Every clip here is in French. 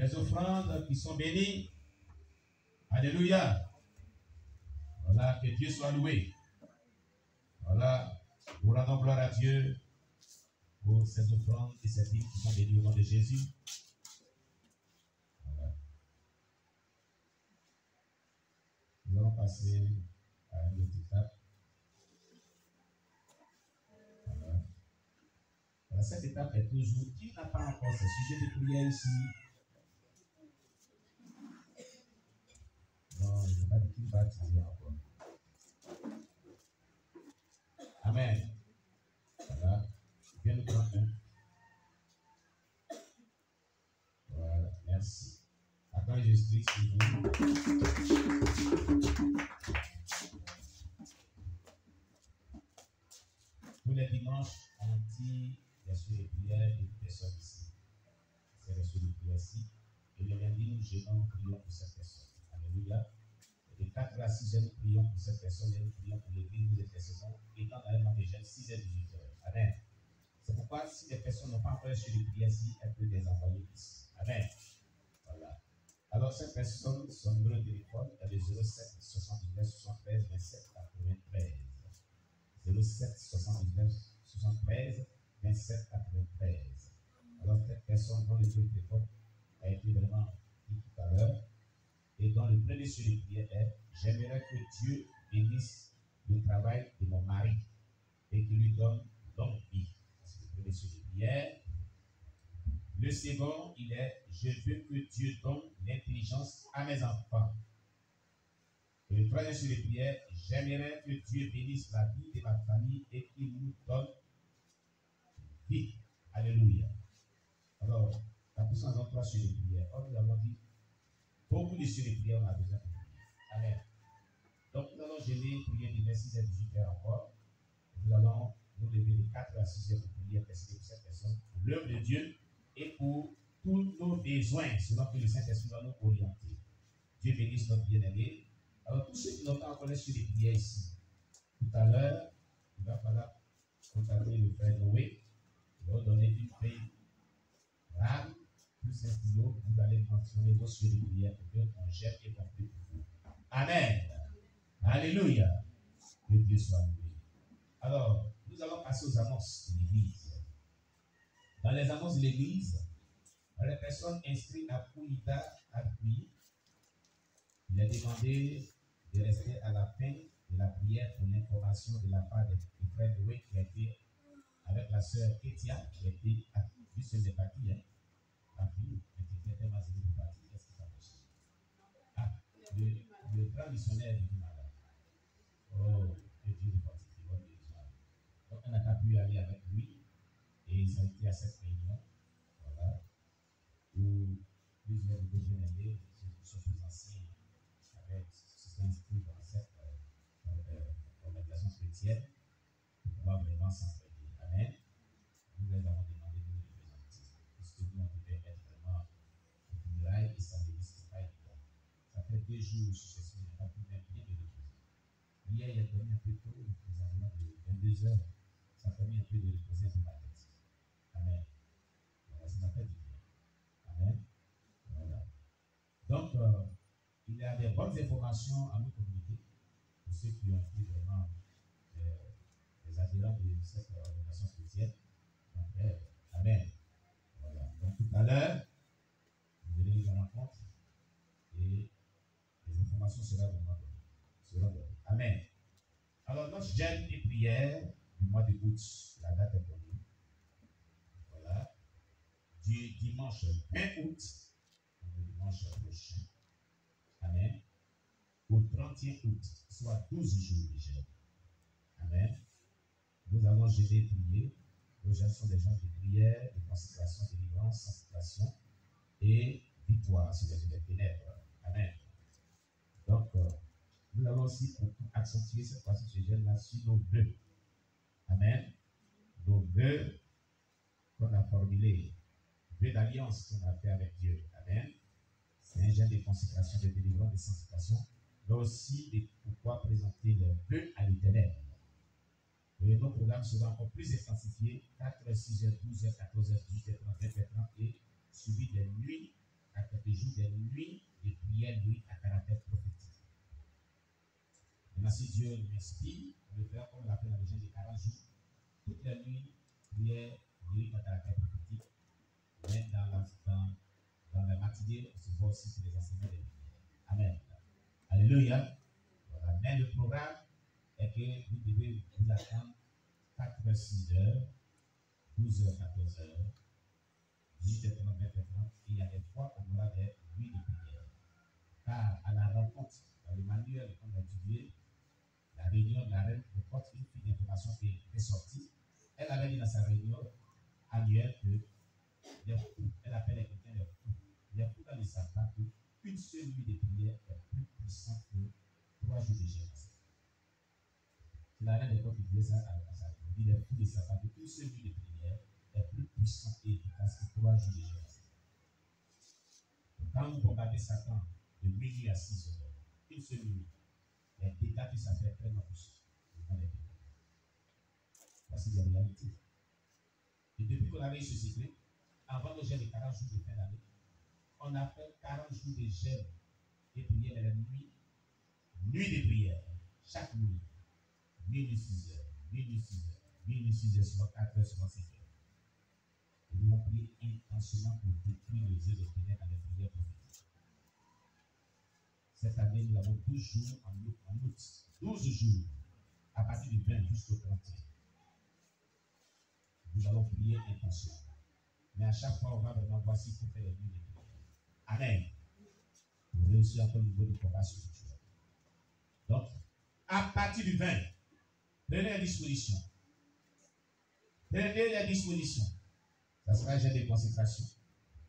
les offrandes qui sont bénies. Alléluia. Voilà, que Dieu soit loué. Voilà, nous rendons gloire à Dieu pour ces offrandes et ces dîmes qui sont bénies au nom de Jésus. Voilà. Nous allons passer à une autre étape. Voilà. Voilà, cette étape est toujours, qui n'a pas encore ce sujet de prière ici? Non, il n'y a pas de qui va dire encore. Amen. Voilà. Viens nous prendre un. Voilà, merci. Attends, j'explique si vous. Tous les dimanches, on dit reçu les prières des personnes ici. C'est reçu les prières ici. Et le lundi, nous jeûnons, nous prions pour cette personne. Alléluia. Et de 4 à 6 heures, nous prions pour cette personne et nous prions pour l'église, nous intercédons. Et dans la même jeûne, 6 h 18 h. Amen. C'est pourquoi, si les personnes n'ont pas encore reçu les prières ici, elles peuvent les envoyer ici. Amen. Voilà. Alors, cette personne, son numéro de téléphone est le 07 79 73 27 93. 07 79 73 27 93. Alors, cette personne dont le numéro de téléphone a été vraiment dit tout à l'heure, et dont le premier sur les prières est: j'aimerais que Dieu bénisse le travail de mon mari et qu'il lui donne longue vie. C'est le premier sur les prières. Le second, il est: je veux que Dieu donne l'intelligence à mes enfants. Et le troisième sur les prières: j'aimerais que Dieu bénisse la vie de ma famille et qu'il nous donne vie. Alléluia. Alors, la puissance en 3 sur les prières. Or, nous avons dit, beaucoup de sur les prières, on a besoin de prier. Amen. Donc, nous allons gêner, prier de 6 h 18 h encore. Nous allons nous lever de 4 à 6 h pour prier, intercéder pour cette personne, pour l'œuvre de Dieu et pour tous nos besoins, selon que le Saint-Esprit va nous orienter. Dieu bénisse notre bien-aimé. Alors, tous ceux qui n'ont pas encore sur les prières ici, tout à l'heure, il va falloir contacter le frère Noé. Il va donner une feuille rame, plus un stylo. Vous allez mentionner vos sur les prières pour qu'on gère et qu'on prie pour vous. Amen. Alléluia. Que Dieu soit loué. Alors, nous allons passer aux annonces de l'Église. Dans les annonces de l'Église, les personnes inscrites à Fouida Appui, il est demandé de rester à la fin de la prière pour l'information de la part du frère Noé qui a été avec la sœur Kétia, qui a été juste une partie, hein. Appui, qui était tellement de partie, qu'est-ce qui s'est passé? Ah, le grand missionnaire est malade. Oh, que Dieu le fortifie, bonne guérison. Donc, on n'a pas pu aller avec lui et ils ont été à cette réunion, voilà, où plusieurs de nos bien-aimés, qui sont plus anciens, se sont inscrits dans cette organisation chrétienne pour pouvoir vraiment s'entraider. Amen. Nous les avons demandé de nous représenter, puisque nous, on devait être vraiment au funérailles et ça n'existe pas évident. Ça fait 2 jours successifs, on n'a pas pu même bien de reposer. Hier, il a dormi un peu tôt, aux environs de 22 h. Ça a permis un peu de reposer un peu ma tête. Amen. Voilà, ça m'a fait du bien. Amen. Voilà. Donc, il y a des bonnes informations à nous communiquer pour ceux qui ont été vraiment les adhérents de cette organisation chrétienne. Donc, amen. Voilà. Donc, tout à l'heure, vous verrez une rencontre et les informations seront vraiment données. Amen. Alors, notre jeûne et prière du mois d'août, la date est donnée. Voilà. Du dimanche 20 août, le dimanche prochain. Amen. Au 31 août, soit 12 jours de jeûne. Amen. Nous allons jeûner et prier. Nos jeûnes sont des gens de prière, de consécration, de délivrance, sanctification et victoire sur les des ténèbres. Amen. Donc, nous allons aussi accentuer cette fois-ci ce jeûne-là sur nos vœux. Amen. Nos vœux qu'on a formulés, vœux d'alliance qu'on a fait avec Dieu. Amen. C'est un jeûne de consécration, de délivrance, de sanctification, mais aussi de pouvoir présenter les vœux à l'Éternel. Et nos programmes seront encore plus intensifiés, 4 h, 6 h, 12 h, 14 h, 18 h, 30 h, 30 et suivi des nuits à 14 jours des nuits de prière, nuit à caractère prophétique. Maintenant, si Dieu m'inspire, on le faire comme on l'appelle dans le jeûne de 40 jours, toutes les nuits, prière, nuit à caractère prophétique. Mais dans la matinée, on se voit aussi sur les enseignements des prières. Amen. Alléluia. Voilà. Mais le programme est que vous devez vous attendre 4h, 6h, 12h, 14h, 18h30, 20h30, et il y a des fois où on aura des nuits de prière. Car à la rencontre, dans le manuel qu'on a étudié, la réunion de la reine porte une fille d'information qui est sortie. Elle avait dit dans sa réunion annuelle que les fous, elle appelle les chrétiens les fous. Les fous dans le savent pas qu'une seule nuit de prière est plus puissante que 3 jours de jeûne. C'est la reine d'époque qui disait ça à sa réunion. Il dit les fous ne savent pas qu'une seule nuit de prière est plus puissante et efficace que 3 jours de jeûne. Quand vous bombardez Satan de minuit à 6 heures, une seule nuit, les dégâts que ça fait tellement plus. Voici la réalité. Et depuis qu'on avait eu ce secret, avant le jeûne de 40 jours de fin d'année, on a fait 40 jours de jeûne et prière la nuit. Nuit de prière, chaque nuit. Minuit 6 heures, minuit 6 heures, minuit 6 heures, souvent 4 heures, souvent 5 heures. Et nous avons prié intensément pour détruire les yeux des ténèbres dans les prières prophétiques. Cette année, nous avons 12 jours en août. 12 jours à partir du 20 jusqu'au 31. Nous allons prier intensément. Mais à chaque fois, on va vraiment voir s'il faut faire les nuits de prière. Amen. Pour réussir à faire le niveau de combat spirituel. Donc, à partir du 20, prenez les dispositions. Prenez les dispositions. Ça sera jeûne de consécration,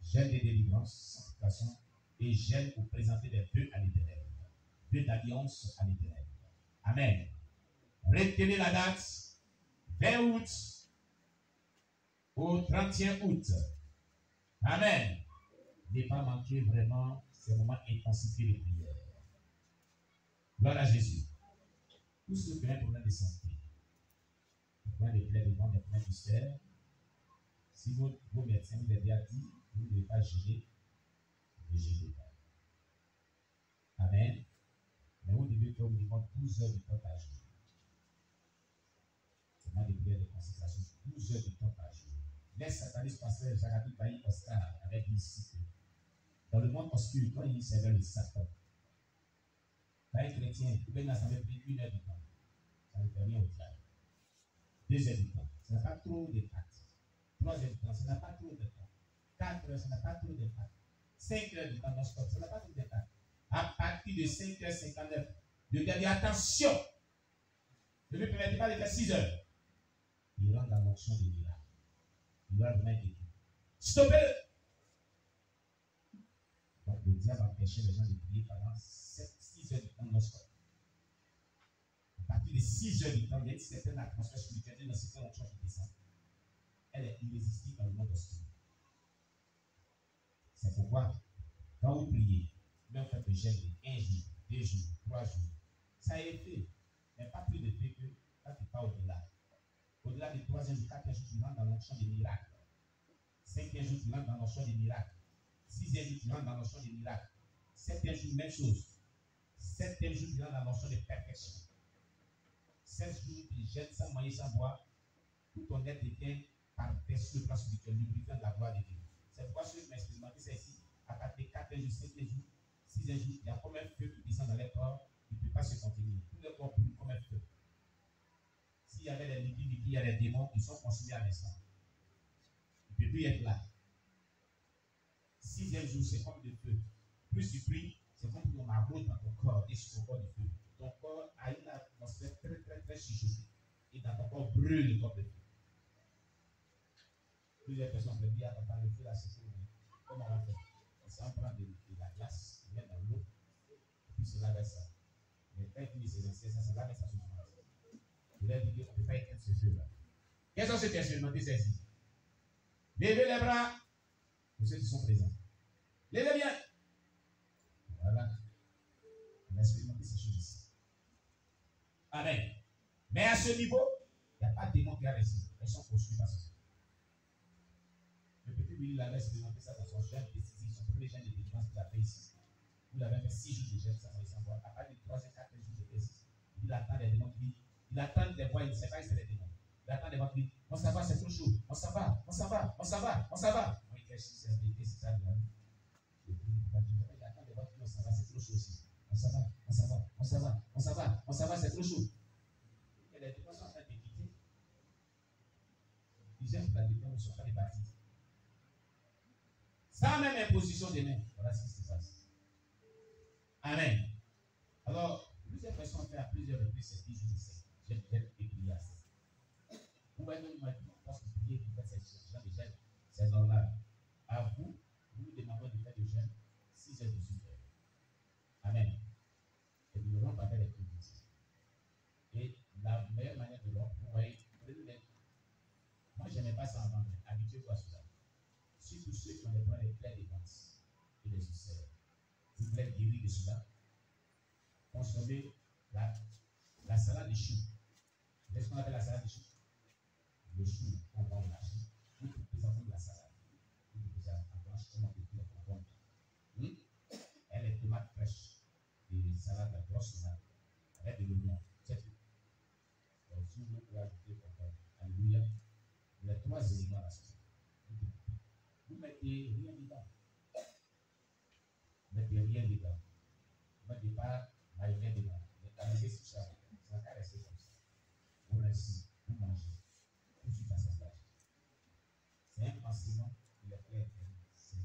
jeûne de délivrance, sanctification et jeûne pour présenter des vœux à l'Éternel. Vœux d'alliance à l'Éternel. Amen. Retenez la date 20 août au 31 août. Amen. Ne pas manquer vraiment ces moments intensifiés de prière. Gloire à Jésus. Tous ceux qui ont un problème de santé, des problèmes de plaie de ventre, des problèmes d'ulcère, si vos médecins vous avez dit, vous ne devez pas jeûner, ne jeûnez pas. Amen. Mais vous devez faire au minimum 12 heures de temps par jour. C'est moi des prières de consécration, 12 heures de temps par jour. Laisse sataniste pasteur Jacques Bailly Oscar avec ici. Dans le monde obscur, quand il servait le Satan, quand un chrétien, il peut s'en pris 1 heure de temps. Ça ne fait rien au diable. 2 heures de temps. Ça n'a pas trop d'impact. 3 heures de temps. Ça n'a pas trop d'impact. 4 heures, ça n'a pas trop d'impact. 5 heures de temps non-stop. Ça n'a pas trop d'impact. À partir de 5h59, le gars dit attention. Ne lui permettez pas de faire 6 heures. Il rentre dans l'onction des miracles. Il doit vraiment être écrit. Stoppez-le. Donc le diable empêchait les gens de prier pendant 6 heures de temps non-stop. À partir de 6 heures de temps, il y a une certaine atmosphère spirituelle dans cette onction qui descend. Elle est irrésistible dans le monde hostile. C'est pourquoi, quand vous priez, même faites le jeûne de 1 jour, 2 jours, 3 jours, ça est fait, mais pas plus de fait que quand tu pars au-delà. Au-delà du 3e jour, 4e jour, tu rentres dans l'onction des miracles. 5e jour, tu rentres dans l'onction des miracles. 6e jour, tu rentres dans l'onction des miracles. 7e jour, même chose. 7e jour, tu rentres dans l'onction de perfection. 16 jours, tu jeûnes sans manger, sans boire. Tout ton être devient par-dessus le plan spirituel, lubrifiant de la gloire de Dieu. C'est pourquoi ceux qui m'ont expérimenté ça ici, à partir de 4e jour, 5e jour, 6e jour, il y a comme un feu qui descend dans les corps, il ne peut pas se contenir. Tout le corps brûle comme un feu. S'il y avait des liquides, il y a des démons, ils sont consumés à l'instant. Il ne peut plus être là. 6e jour, c'est comme le feu. Plus tu pries, c'est comme ton margot dans ton corps et sur ton corps du feu. Ton corps a une atmosphère très, très, très surchauffée. Et dans ton corps brûle comme le feu. Plusieurs personnes me disent, ah, papa, le feu là, c'est chaud. Comment on va faire? On prend de la glace, on met dans l'eau, et puis c'est là avec ça. Mais quand il dit c'est ça, c'est là avec ça. Il a dit qu'on ne peut pas éteindre ce feu-là. Quels sont ceux qui ont expérimenté ceci? Levez les bras pour ceux qui sont présents. Levez bien. Voilà. On a expérimenté ces choses ici. Amen. Mais à ce niveau, il n'y a pas de démon qui a resté. Elles sont poursuivies par ce. Le petit puis lui, il avait expérimenté ça dans son jeûne décisif, son premier jeûne de délivrance qu'il a fait ici. Il avait fait 6 jours de jeûne sans voir. À partir de 3 et 4 jours d'exercice, il attend des démons qui disent, il attend des voix, il ne sait pas si c'est des démons. Il attend des voix qui disent, on s'en va, c'est trop chaud, on s'en va, on s'en va, on s'en va, on s'en va. Moi, il cache c'est la vérité, c'est ça. Il attend des voix qui disent, on s'en va, c'est trop chaud aussi. On s'en va, on s'en va, on s'en va, on s'en va, on s'en va, c'est trop chaud. Et les démons sont en train de quitter. Ils aiment la démon, ils sont en train de partir. Sans même imposition des mains. Voilà ce qui se passe. Amen. Alors, plusieurs personnes ont fait à plusieurs reprises ces 10 jours de sexe. J'aime et prier à ça. Vous voyez, nous, parce que prier pour faire ce genre de jeûne, c'est normal. À vous, nous demandons de faire le jeûne 6 heures de 18 heures. Amen. Et nous n'aurons pas fait les trucs ici. Et la meilleure manière de l'homme, vous voyez, moi, je n'aimais pas ça avant, mais habituez-vous à cela. Surtout ceux qui ont des problèmes de plaies des ventres et des ulcères. Vous voulez être guéri de cela? Consommez la salade de choux. Vous savez ce qu'on appelle la salade de choux? Le chou, on va en acheter. Vous pouvez avoir de la salade. Vous pouvez avoir un blanche comme on peut dire qu'on vend. Elle est tomate fraîche. Des salades de grosse tomate. Avec de l'oignon. C'est tout. Donc, si vous pouvez ajouter concombre. Alléluia. Les 3 éléments à ça. Vous mettez rien dedans. Vous mettez rien dedans. Vous ne mettez pas mayonnaise dedans. Vous mettez sur ça. Ça va rester comme ça. Vous restez, vous mangez. Tout de suite à sa place. C'est un enseignement de la plaie. C'est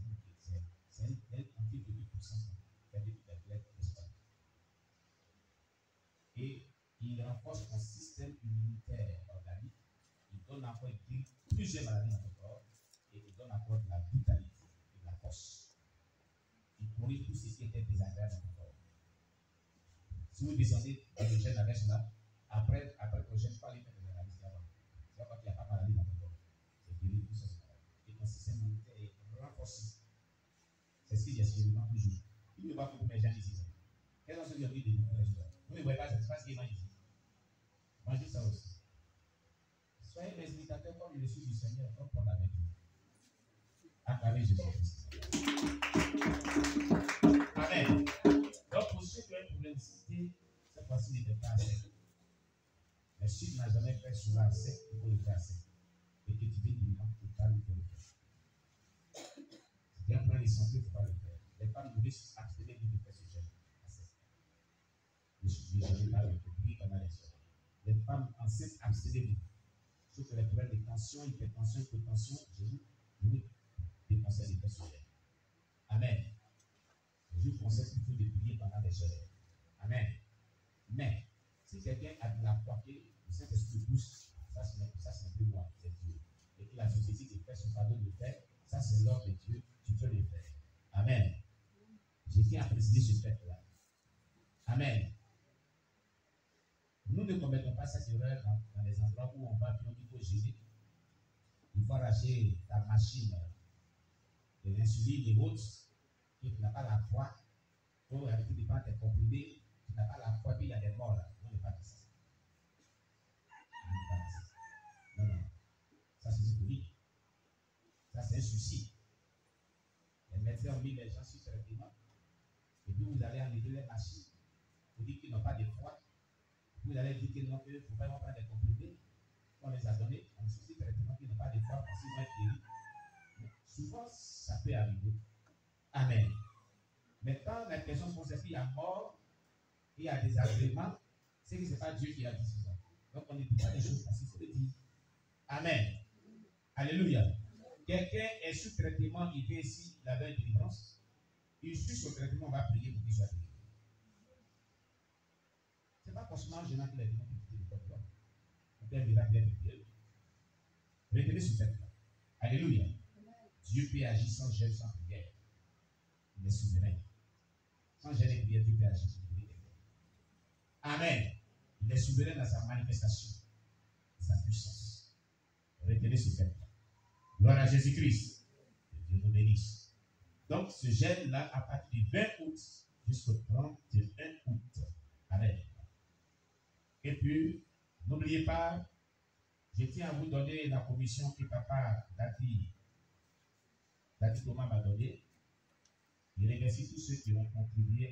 un type de puissance qui a dit que la plaie d'Espagne. Et il renforce ton système immunitaire organique. Il donne encore, il guérit plusieurs maladies dans ton corps. Et il donne encore de la vitalité et de la force. Il corrige tout ce qui était désagréable dans ton corps. Si vous descendez dans le gène avec cela, après que le gène pas les faire de l'analyse avant. C'est pas qu'il n'y a pas de maladie dans ton corps. C'est guéri tout ça. Et ton système immunitaire est renforcé. C'est ce qu'il y a spirituellement toujours. Il ne voit pas beaucoup mes gens ici. Quels sont ceux qui ont dit des résultats? Vous ne voyez pas, c'est pas ce qu'ils mangent ici. Mangez ça aussi. Soyez mes imitateurs comme je suis du Seigneur, comme pour la vie. Acclamez Jésus-Christ. Amen. Donc, pour ceux qui ont un problème de cité, cette fois-ci n'était pas assez. Mais si tu n'as jamais fait cela à sec, il faut le faire à sec. Et que tu vis vivant total, il faut le faire. C'est un problème de santé, il ne faut pas le faire. Les femmes nourrices abstenez-vous de faire ce geste à sec. Je n'ai pas le prix pendant les soeurs. Les femmes enceintes, abstenez-vous. Sauf que les problèmes de tension, hypertension, hypotension, je vous déconseille de faire ce geste. Amen. Je vous conseille plutôt de prier pendant les heures. Amen. Mais, si quelqu'un a de la foi, le Saint-Esprit pousse, ça ce n'est plus moi, c'est Dieu. Et que la société de faire son fardeau de faire, ça c'est l'ordre de Dieu, tu peux le faire. Amen. Je tiens à préciser ce fait-là. Amen. Nous ne commettons pas cette erreur dans les endroits où on va, puis on dit qu'il faut gêner. Il faut arracher ta machine de l'insuline et autres, et tu n'as pas la foi. Ou avec qui tu prends tes comprimés, tu n'as pas la foi, puis il y a des morts là. On n'est pas de ça. Non, non. Ça, c'est une ça, c'est un souci. Les médecins ont mis les gens sur traitement, et puis vous allez enlever les machines. Vous dites qu'ils n'ont pas de foi. Vous allez dire qu'ils n'ont ne faut pas prendre des comprimés. On les a donnés, on souci traitement qu'ils n'ont pas de foi, parce qu'ils vont être guéris. Mais souvent, ça peut arriver. Amen. Mais quand la personne pense qu'il y a mort, il y a des agréments, c'est que ce n'est pas Dieu qui a dit cela. Donc on ne dit pas des choses parce qu'il faut le dire. Amen. Alléluia. Quelqu'un est sous traitement, il vient ici, il avait une délivrance. Il suit son traitement, on va prier pour qu'il soit délivré. Ce n'est pas forcément gênant qu'il ait dit qu'il le corps. C'est un miracle de Dieu. Retenez ce fait-là. Alléluia. Dieu peut agir sans gêne, sans prière. Il est souverain. Sans gêne et prière, Dieu peut agir sur les gens. Amen. Il est souverain dans sa manifestation, sa puissance. Retenez ce fait-là. Gloire à Jésus-Christ. Que Dieu nous bénisse. Donc, ce gène-là, à partir du 20 août jusqu'au 31 août. Amen. Et puis, n'oubliez pas, je tiens à vous donner la commission que Papa Dati dit Thomas m'a donné. Il remercie tous ceux qui ont contribué